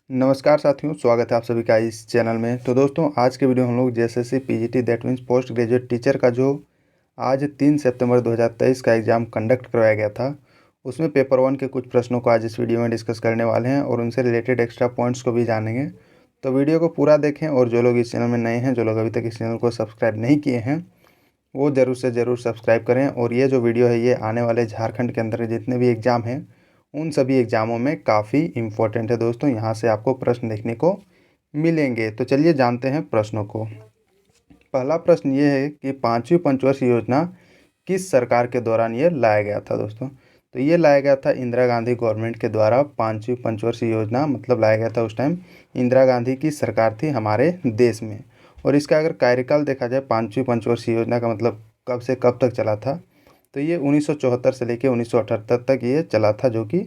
नमस्कार साथियों, स्वागत है आप सभी का इस चैनल में। तो दोस्तों, आज के वीडियो हम लोग JSSC PGT that means post graduate teacher का जो आज 3 सितंबर 2023 का एग्ज़ाम कंडक्ट करवाया गया था, उसमें पेपर 1 के कुछ प्रश्नों को आज इस वीडियो में डिस्कस करने वाले हैं और उनसे रिलेटेड एक्स्ट्रा पॉइंट्स को भी जानेंगे। तो वीडियो को पूरा देखें और जो लोग इस चैनल में नए हैं, जो लोग अभी तक इस चैनल को सब्सक्राइब नहीं किए हैं, वो ज़रूर से ज़रूर सब्सक्राइब करें। और ये जो वीडियो है, ये आने वाले झारखंड के अंदर जितने भी एग्ज़ाम हैं, उन सभी एग्ज़ामों में काफ़ी इम्पोर्टेंट है दोस्तों। यहाँ से आपको प्रश्न देखने को मिलेंगे। तो चलिए जानते हैं प्रश्नों को। पहला प्रश्न ये है कि 5वीं पंचवर्षीय योजना किस सरकार के दौरान ये लाया गया था दोस्तों। तो ये लाया गया था इंदिरा गांधी गवर्नमेंट के द्वारा। 5वीं पंचवर्षीय योजना मतलब लाया गया था उस टाइम इंदिरा गांधी की सरकार थी हमारे देश में। और इसका अगर कार्यकाल देखा जाए, 5वीं पंचवर्षीय योजना का मतलब कब से कब तक चला था, तो ये 1974 से लेकर 1978 तक ये चला था, जो कि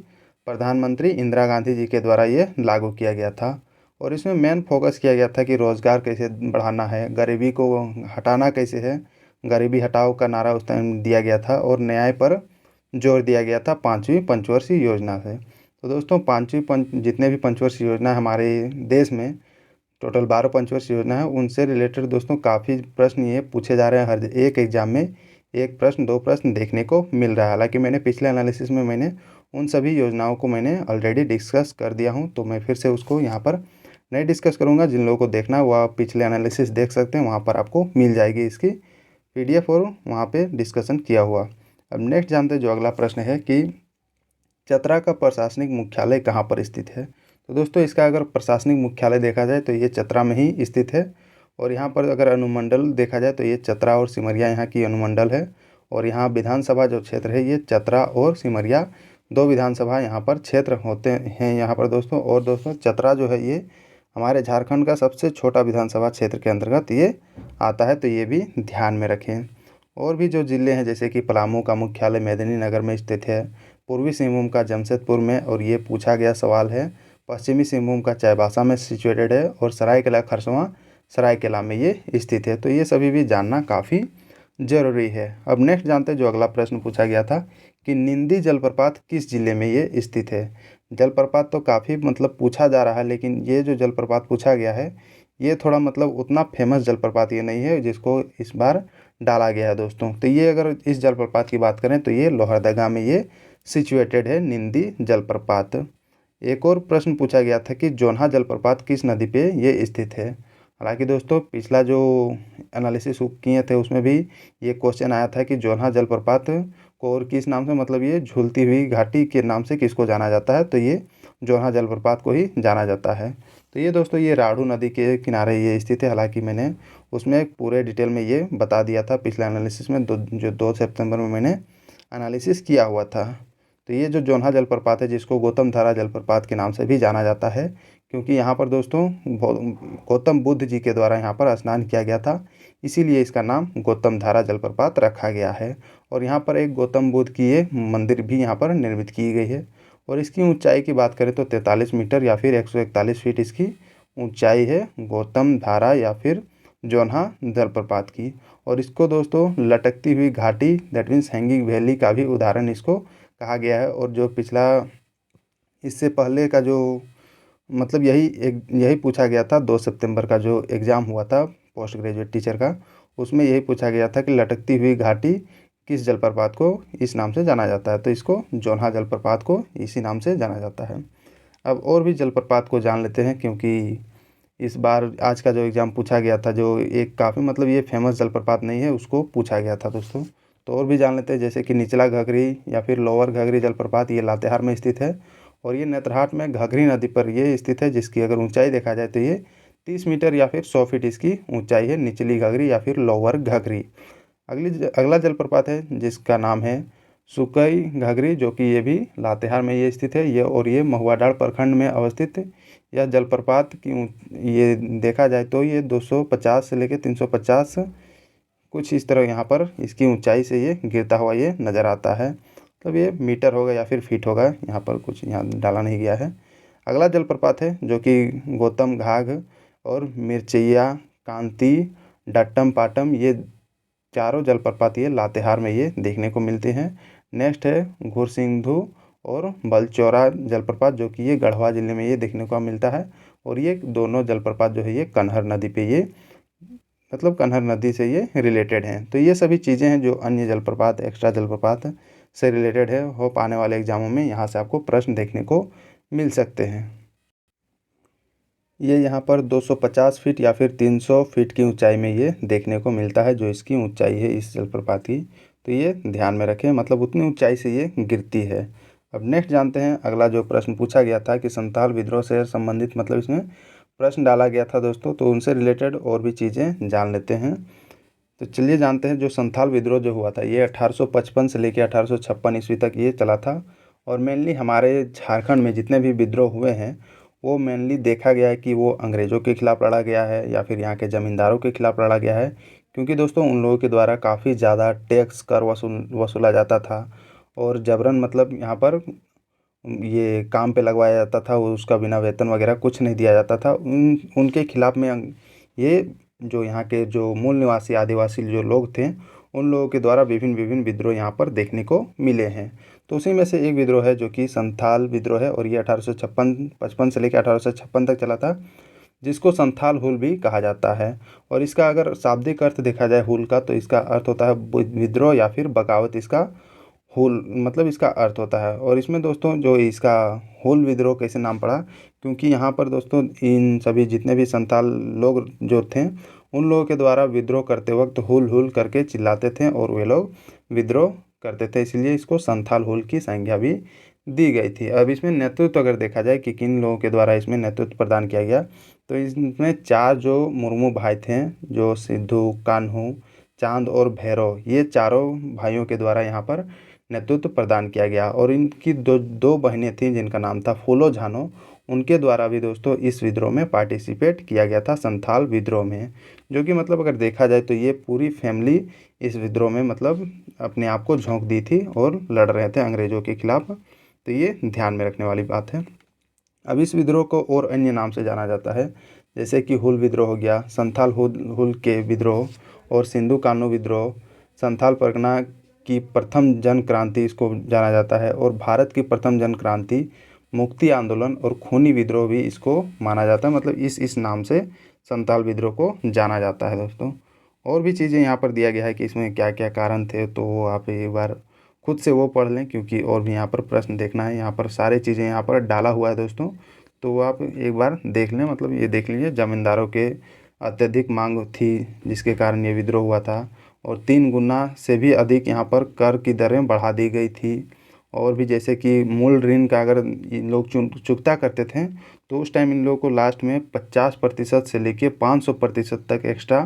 प्रधानमंत्री इंदिरा गांधी जी के द्वारा ये लागू किया गया था। और इसमें मेन फोकस किया गया था कि रोज़गार कैसे बढ़ाना है, गरीबी को हटाना कैसे है। गरीबी हटाओ का नारा उस टाइम दिया गया था और न्याय पर जोर दिया गया था 5वीं पंचवर्षीय योजना से। तो दोस्तों, जितने भी पंचवर्षीय योजना है हमारे देश में, टोटल 12 पंचवर्षीय योजना है, उनसे रिलेटेड दोस्तों काफ़ी प्रश्न ये पूछे जा रहे हैं। हर एक एग्ज़ाम में एक प्रश्न, दो प्रश्न देखने को मिल रहा है। हालांकि मैंने पिछले एनालिसिस में मैंने उन सभी योजनाओं को मैंने ऑलरेडी डिस्कस कर दिया हूं, तो मैं फिर से उसको यहाँ पर नहीं डिस्कस करूँगा। जिन लोगों को देखना है वो आप पिछले एनालिसिस देख सकते हैं, वहाँ पर आपको मिल जाएगी इसकी पीडीएफ और वहाँ पे डिस्कशन किया हुआ। अब नेक्स्ट जानते हैं, जो अगला प्रश्न है कि चतरा का प्रशासनिक मुख्यालय कहाँ पर स्थित है। तो दोस्तों, इसका अगर प्रशासनिक मुख्यालय देखा जाए तो ये चतरा में ही स्थित है। और यहाँ पर अगर अनुमंडल देखा जाए तो ये चतरा और सिमरिया यहाँ की अनुमंडल है। और यहाँ विधानसभा जो क्षेत्र है, ये चतरा और सिमरिया दो विधानसभा यहाँ पर क्षेत्र होते हैं यहाँ पर दोस्तों। और दोस्तों, चतरा जो है ये हमारे झारखंड का सबसे छोटा विधानसभा क्षेत्र के अंतर्गत ये आता है, तो ये भी ध्यान में रखें। और भी जो ज़िले हैं, जैसे कि पलामू का मुख्यालय मेदिनीनगर में स्थित है, पूर्वी सिंहभूम का जमशेदपुर में, और ये पूछा गया सवाल है। पश्चिमी सिंहभूम का चाईबासा में सिचुएटेड है और सरायकेला खरसावां सरायकेला में ये स्थित है। तो ये सभी भी जानना काफ़ी ज़रूरी है। अब नेक्स्ट जानते हैं, जो अगला प्रश्न पूछा गया था कि निंदी जलप्रपात किस जिले में ये स्थित है। जलप्रपात तो काफ़ी मतलब पूछा जा रहा है, लेकिन ये जो जलप्रपात पूछा गया है, ये थोड़ा मतलब उतना फेमस जलप्रपात ये नहीं है जिसको इस बार डाला गया है दोस्तों। तो ये अगर इस जलप्रपात की बात करें तो ये लोहरदगा में ये सिचुएटेड है, निंदी जलप्रपात। एक और प्रश्न पूछा गया था कि जोन्हा जलप्रपात किस नदी पे ये स्थित है। हालांकि दोस्तों, पिछला जो एनालिसिस किए थे उसमें भी ये क्वेश्चन आया था कि जोन्हा जलप्रपात को और किस नाम से, मतलब ये झूलती हुई घाटी के नाम से किसको जाना जाता है, तो ये जोन्हा जलप्रपात को ही जाना जाता है। तो ये दोस्तों, ये राढ़ू नदी के किनारे ये स्थित है। हालांकि मैंने उसमें पूरे डिटेल में ये बता दिया था पिछले एनालिसिस में, जो 2 सितंबर में मैंने एनालिसिस किया हुआ था। तो ये जो जोन्हा जलप्रपात है, जिसको गौतम धारा जलप्रपात के नाम से भी जाना जाता है, क्योंकि यहाँ पर दोस्तों गौतम बुद्ध जी के द्वारा यहाँ पर स्नान किया गया था, इसीलिए इसका नाम गौतम धारा जलप्रपात रखा गया है। और यहाँ पर एक गौतम बुद्ध की ये मंदिर भी यहाँ पर निर्मित की गई है। और इसकी ऊंचाई की बात करें तो 43 मीटर या फिर 141 फीट इसकी ऊंचाई है, गौतम धारा या फिर जोन्हा जलप्रपात की। और इसको दोस्तों लटकती हुई घाटी दैट मीन्स हैंगिंग वैली का भी उदाहरण इसको कहा गया है। और जो पिछला इससे पहले का जो मतलब यही पूछा गया था, 2 सितंबर का जो एग्ज़ाम हुआ था पोस्ट ग्रेजुएट टीचर का, उसमें यही पूछा गया था कि लटकती हुई घाटी किस जलप्रपात को इस नाम से जाना जाता है। तो इसको जोन्हा जलप्रपात को इसी नाम से जाना जाता है। अब और भी जलप्रपात को जान लेते हैं, क्योंकि इस बार आज का जो एग्ज़ाम पूछा गया था, जो एक काफ़ी मतलब ये फेमस जलप्रपात नहीं है, उसको पूछा गया था दोस्तों। तो और भी जान लेते हैं, जैसे कि निचला घघरी या फिर लोअर घघरी जलप्रपात, ये लातेहार में स्थित है। और ये नेतरहाट में घघरी नदी पर ये स्थित है, जिसकी अगर ऊंचाई देखा जाए तो ये 30 मीटर या फिर 100 फीट इसकी ऊंचाई है, निचली घघरी या फिर लोअर घघरी। अगला जलप्रपात है जिसका नाम है सुकई घघरी, जो कि ये भी लातेहार में ये स्थित है। ये महुआडांड़ प्रखंड में अवस्थित यह जलप्रपात की ये देखा जाए तो ये 250 से लेकर 350 कुछ इस तरह यहाँ पर इसकी ऊंचाई से ये गिरता हुआ ये नज़र आता है। तब ये मीटर होगा या फिर फीट होगा, यहाँ पर कुछ यहाँ डाला नहीं गया है। अगला जलप्रपात है जो कि गौतम घाघ और मिर्चैया कांति डट्टम पाटम, ये चारों जलप्रपात ये लातेहार में ये देखने को मिलते हैं। नेक्स्ट है घुरसिंधु और बलचौरा जलप्रपात, जो कि ये गढ़वा ज़िले में ये देखने को मिलता है। और ये दोनों जलप्रपात जो है ये कन्हर नदी पे ये मतलब कन्हर नदी से ये रिलेटेड हैं। तो ये सभी चीज़ें हैं जो अन्य जलप्रपात, एक्स्ट्रा जलप्रपात से रिलेटेड है। होप आने वाले एग्जामों में यहाँ से आपको प्रश्न देखने को मिल सकते हैं। ये यहाँ पर 250 फीट या फिर 300 फीट की ऊंचाई में ये देखने को मिलता है, जो इसकी ऊंचाई है इस जलप्रपात की। तो ये ध्यान में रखें, मतलब उतनी ऊंचाई से ये गिरती है। अब नेक्स्ट जानते हैं अगला जो प्रश्न पूछा गया था कि संथाल विद्रोह से संबंधित, मतलब इसमें प्रश्न डाला गया था दोस्तों, तो उनसे रिलेटेड और भी चीज़ें जान लेते हैं। तो चलिए जानते हैं। जो संथाल विद्रोह जो हुआ था ये 1855 से लेकर 1856 ईस्वी तक ये चला था। और मेनली हमारे झारखंड में जितने भी विद्रोह हुए हैं वो मेनली देखा गया है कि वो अंग्रेज़ों के खिलाफ़ लड़ा गया है या फिर यहाँ के ज़मींदारों के खिलाफ़ लड़ा गया है। क्योंकि दोस्तों उन लोगों के द्वारा काफ़ी ज़्यादा टैक्स कर वसूला जाता था और जबरन, मतलब यहाँ पर ये काम पे लगवाया जाता था, वो उसका बिना वेतन वगैरह कुछ नहीं दिया जाता था। उनके खिलाफ़ में ये जो यहाँ के जो मूल निवासी आदिवासी जो लोग थे उन लोगों के द्वारा विभिन्न विभिन्न विद्रोह यहाँ पर देखने को मिले हैं। तो उसी में से एक विद्रोह है जो कि संथाल विद्रोह है, और ये 1855 से लेकर 1856 तक चला था, जिसको संथाल हुल भी कहा जाता है। और इसका अगर शाब्दिक अर्थ देखा जाए हुल का, तो इसका अर्थ होता है विद्रोह या फिर बगावत। इसका हुल मतलब इसका अर्थ होता है। और इसमें दोस्तों जो इसका हुल विद्रोह कैसे नाम पड़ा, क्योंकि यहाँ पर दोस्तों इन सभी जितने भी संथाल लोग जो थे उन लोगों के द्वारा विद्रोह करते वक्त हुल हुल करके चिल्लाते थे और वे लोग विद्रोह करते थे, इसलिए इसको संथाल हुल की संज्ञा भी दी गई थी। अब इसमें नेतृत्व अगर देखा जाए कि किन लोगों के द्वारा इसमें नेतृत्व प्रदान किया गया, तो इसमें 4 जो मुर्मू भाई थे, जो सिद्धू, कान्हू, चांद और भैरव, ये चारों भाइयों के द्वारा यहाँ पर नेतृत्व प्रदान किया गया। और इनकी दो बहनें थीं जिनका नाम था फूलो झानो, उनके द्वारा भी दोस्तों इस विद्रोह में पार्टिसिपेट किया गया था, संथाल विद्रोह में। जो कि मतलब अगर देखा जाए तो ये पूरी फैमिली इस विद्रोह में मतलब अपने आप को झोंक दी थी और लड़ रहे थे अंग्रेज़ों के खिलाफ। तो ये ध्यान में रखने वाली बात है। अब इस विद्रोह को और अन्य नाम से जाना जाता है, जैसे कि हुल विद्रोह हो गया, संथाल हुल के विद्रोह, और सिंधु कान्हू विद्रोह, संथाल परगना की प्रथम जन क्रांति इसको जाना जाता है, और भारत की प्रथम जन क्रांति, मुक्ति आंदोलन और खूनी विद्रोह भी इसको माना जाता है। मतलब इस नाम से संथाल विद्रोह को जाना जाता है दोस्तों। और भी चीज़ें यहाँ पर दिया गया है कि इसमें क्या क्या कारण थे, तो वो आप एक बार खुद से वो पढ़ लें, क्योंकि और भी यहाँ पर प्रश्न देखना है। यहाँ पर सारी चीज़ें यहाँ पर डाला हुआ है दोस्तों, तो वो आप एक बार देख लें। मतलब ये देख लीजिए, ज़मींदारों के अत्यधिक मांग थी जिसके कारण ये विद्रोह हुआ था, और 3 गुना से भी अधिक यहाँ पर कर की दरें बढ़ा दी गई थी। और भी जैसे कि मूल ऋण का अगर इन लोग चुकता करते थे तो उस टाइम इन लोगों को लास्ट में 50% से लेके 500% तक एक्स्ट्रा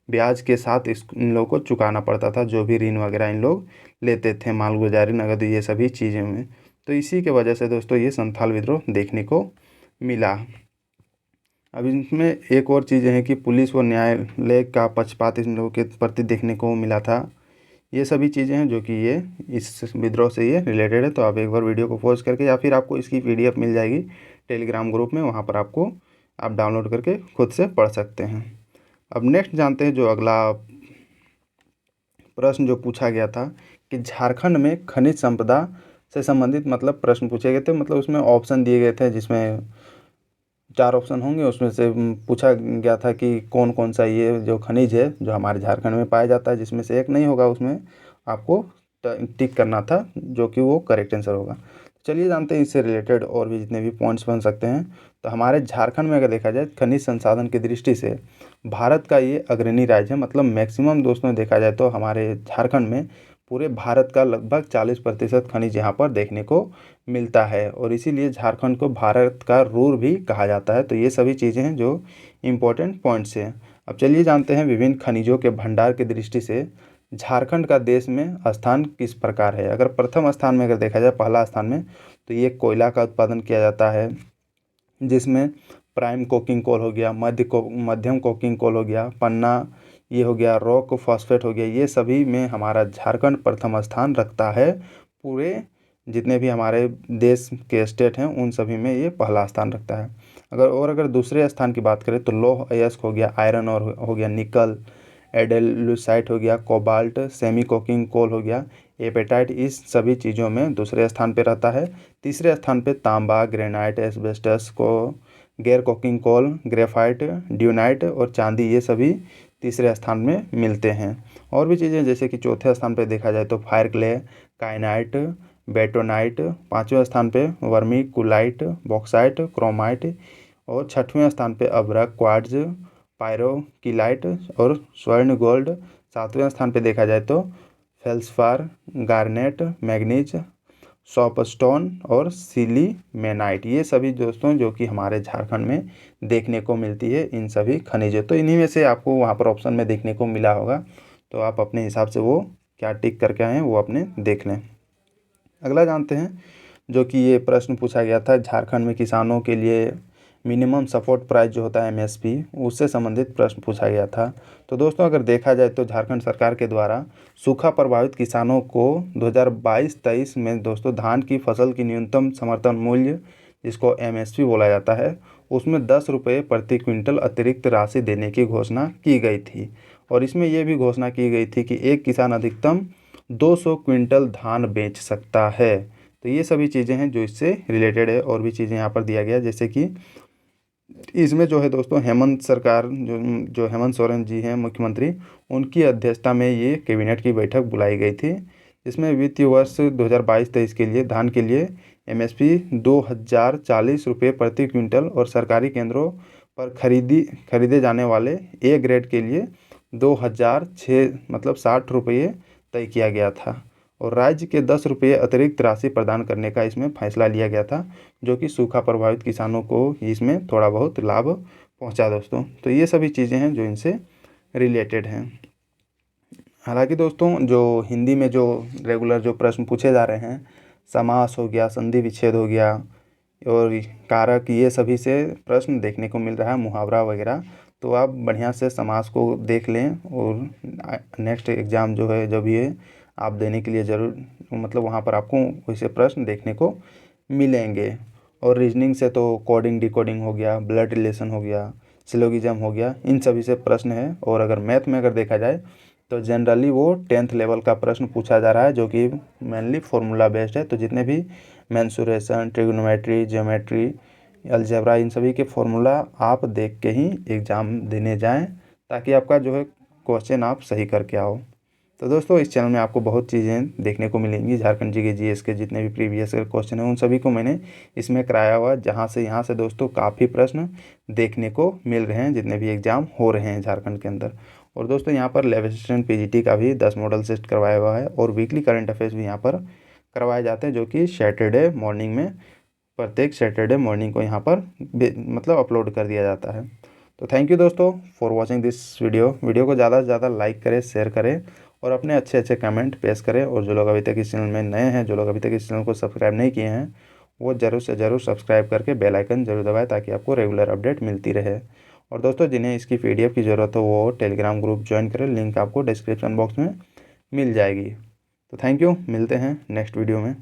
ब्याज के साथ इन लोगों को चुकाना पड़ता था, जो भी ऋण वगैरह इन लोग लेते थे, मालगुजारी, नगद, ये सभी चीज़ें में। तो इसी के वजह से दोस्तों ये संथाल विद्रोह देखने को मिला। अब इसमें एक और चीज़ें हैं कि पुलिस व न्यायालय का पक्षपात इन लोगों के प्रति देखने को मिला था। ये सभी चीज़ें हैं जो कि ये इस विद्रोह से ये रिलेटेड है। तो आप एक बार वीडियो को पॉज करके, या फिर आपको इसकी PDF मिल जाएगी टेलीग्राम ग्रुप में, वहाँ पर आपको आप डाउनलोड करके खुद से पढ़ सकते हैं। अब नेक्स्ट जानते हैं जो अगला प्रश्न जो पूछा गया था कि झारखंड में खनिज संपदा से संबंधित मतलब प्रश्न पूछे गए थे। मतलब उसमें ऑप्शन दिए गए थे, जिसमें 4 ऑप्शन होंगे, उसमें से पूछा गया था कि कौन कौन सा ये जो खनिज है जो हमारे झारखंड में पाया जाता है, जिसमें से एक नहीं होगा उसमें आपको टिक करना था, जो कि वो करेक्ट आंसर होगा। चलिए जानते हैं इससे रिलेटेड और भी जितने भी पॉइंट्स बन सकते हैं। तो हमारे झारखंड में अगर देखा जाए खनिज संसाधन की दृष्टि से भारत का ये अग्रणी राज्य है। मतलब मैक्सिमम दोस्तों देखा जाए तो हमारे झारखंड में पूरे भारत का लगभग 40% खनिज यहाँ पर देखने को मिलता है, और इसीलिए झारखंड को भारत का रूर भी कहा जाता है। तो ये सभी चीज़ें हैं जो इम्पोर्टेंट पॉइंट्स हैं। अब चलिए जानते हैं विभिन्न खनिजों के भंडार की दृष्टि से झारखंड का देश में स्थान किस प्रकार है। अगर प्रथम स्थान में अगर देखा जाए, पहला स्थान में, तो ये कोयला का उत्पादन किया जाता है, जिसमें प्राइम कोकिंग कोल हो गया, मध्यम कोकिंग कोल हो गया, पन्ना ये हो गया, रॉक फॉस्फेट हो गया, ये सभी में हमारा झारखंड प्रथम स्थान रखता है। पूरे जितने भी हमारे देश के स्टेट हैं उन सभी में ये पहला स्थान रखता है। अगर दूसरे स्थान की बात करें तो लौह अयस्क हो गया, आयरन और हो गया, निकल, एडेलुसाइट हो गया, कोबाल्ट, सेमी कोकिंग कोल हो गया, एपेटाइट इस सभी चीज़ों में दूसरे स्थान पे रहता है। तीसरे स्थान पे तांबा, ग्रेनाइट, एस्बेस्टस को गैर कोकिंग कोल, ग्रेफाइट, ड्यूनाइट और चांदी, ये सभी तीसरे स्थान में मिलते हैं। और भी चीज़ें जैसे कि चौथे स्थान पे देखा जाए तो फायर क्ले, काइनाइट, बेटोनाइट, पाँचवें स्थान पे वर्मी कुलाइट, बॉक्साइट, क्रोमाइट और छठवें स्थान पे अभ्रक, क्वार्ट्ज, पायरोकिलाइट और स्वर्ण गोल्ड। सातवें स्थान पे देखा जाए तो फेल्सफार, गार्नेट, मैग्नीज, सॉपस्टोन और सिलीमेनाइट, ये सभी दोस्तों जो कि हमारे झारखंड में देखने को मिलती है इन सभी खनिजों। तो इन्हीं में से आपको वहाँ पर ऑप्शन में देखने को मिला होगा, तो आप अपने हिसाब से वो क्या टिक करके आए हैं वो अपने देख लें। अगला जानते हैं, जो कि ये प्रश्न पूछा गया था झारखंड में किसानों के लिए मिनिमम सपोर्ट प्राइस जो होता है MSP, उससे संबंधित प्रश्न पूछा गया था। तो दोस्तों अगर देखा जाए तो झारखंड सरकार के द्वारा सूखा प्रभावित किसानों को 2022-23 में दोस्तों धान की फसल की न्यूनतम समर्थन मूल्य, जिसको MSP बोला जाता है, उसमें 10 रुपये प्रति क्विंटल अतिरिक्त राशि देने की घोषणा की गई थी। और इसमें यह भी घोषणा की गई थी कि एक किसान अधिकतम 200 क्विंटल धान बेच सकता है। तो ये सभी चीज़ें हैं जो इससे रिलेटेड है। और भी चीज़ें यहाँ पर दिया गया, जैसे कि इसमें जो है दोस्तों हेमंत सरकार जो हेमंत सोरेन जी हैं मुख्यमंत्री, उनकी अध्यक्षता में ये कैबिनेट की बैठक बुलाई गई थी। इसमें वित्तीय वर्ष 2022-23 के लिए धान के लिए MSP 2040 रुपये प्रति क्विंटल और सरकारी केंद्रों पर खरीदे जाने वाले A ग्रेड के लिए 2006 मतलब 60 रुपये तय किया गया था। और राज्य के 10 रुपये अतिरिक्त राशि प्रदान करने का इसमें फैसला लिया गया था, जो कि सूखा प्रभावित किसानों को इसमें थोड़ा बहुत लाभ पहुंचा दोस्तों। तो ये सभी चीज़ें हैं जो इनसे रिलेटेड हैं। हालांकि दोस्तों जो हिंदी में जो रेगुलर जो प्रश्न पूछे जा रहे हैं, समास हो गया, संधि विच्छेद हो गया और कारक, ये सभी से प्रश्न देखने को मिल रहा है, मुहावरा वगैरह। तो आप बढ़िया से समास को देख लें और नेक्स्ट एग्ज़ाम जो है जब ये आप देने के लिए ज़रूर, मतलब वहाँ पर आपको वैसे प्रश्न देखने को मिलेंगे। और रीजनिंग से तो कोडिंग डिकोडिंग हो गया, ब्लड रिलेशन हो गया, सिलोगिज्म हो गया, इन सभी से प्रश्न है। और अगर मैथ में अगर देखा जाए तो जनरली वो 10th लेवल का प्रश्न पूछा जा रहा है, जो कि मेनली फार्मूला बेस्ड है। तो जितने भी मेंसुरेशन, ट्रिग्नोमेट्री, ज्योमेट्री, अलजेब्रा, इन सभी के फार्मूला आप देख के ही एग्ज़ाम देने जाएं, ताकि आपका जो है क्वेश्चन आप सही करके आओ। तो दोस्तों इस चैनल में आपको बहुत चीज़ें देखने को मिलेंगी। झारखंड जी के GS के जितने भी प्रीवियस क्वेश्चन हैं उन सभी को मैंने इसमें कराया हुआ, जहाँ से यहाँ से दोस्तों काफ़ी प्रश्न देखने को मिल रहे हैं जितने भी एग्ज़ाम हो रहे हैं झारखंड के अंदर। और दोस्तों यहाँ पर लेवल असिस्टेंट PGT का भी 10 मॉडल सेट करवाया हुआ है और वीकली करंट अफेयर्स भी यहाँ पर करवाए जाते हैं, जो कि सैटरडे मॉर्निंग में, प्रत्येक सैटरडे मॉर्निंग को यहाँ पर मतलब अपलोड कर दिया जाता है। तो थैंक यू दोस्तों फॉर वॉचिंग दिस वीडियो को ज़्यादा से ज़्यादा लाइक करें, शेयर करें और अपने अच्छे कमेंट पेश करें। और जो लोग अभी तक इस चैनल में नए हैं, जो लोग अभी तक इस चैनल को सब्सक्राइब नहीं किए हैं, वो ज़रूर से ज़रूर सब्सक्राइब करके बेल आइकन जरूर दबाएं, ताकि आपको रेगुलर अपडेट मिलती रहे। और दोस्तों जिन्हें इसकी PDF की ज़रूरत हो वो टेलीग्राम ग्रुप ज्वाइन करें, लिंक आपको डिस्क्रिप्शन बॉक्स में मिल जाएगी। तो थैंक यू, मिलते हैं नेक्स्ट वीडियो में।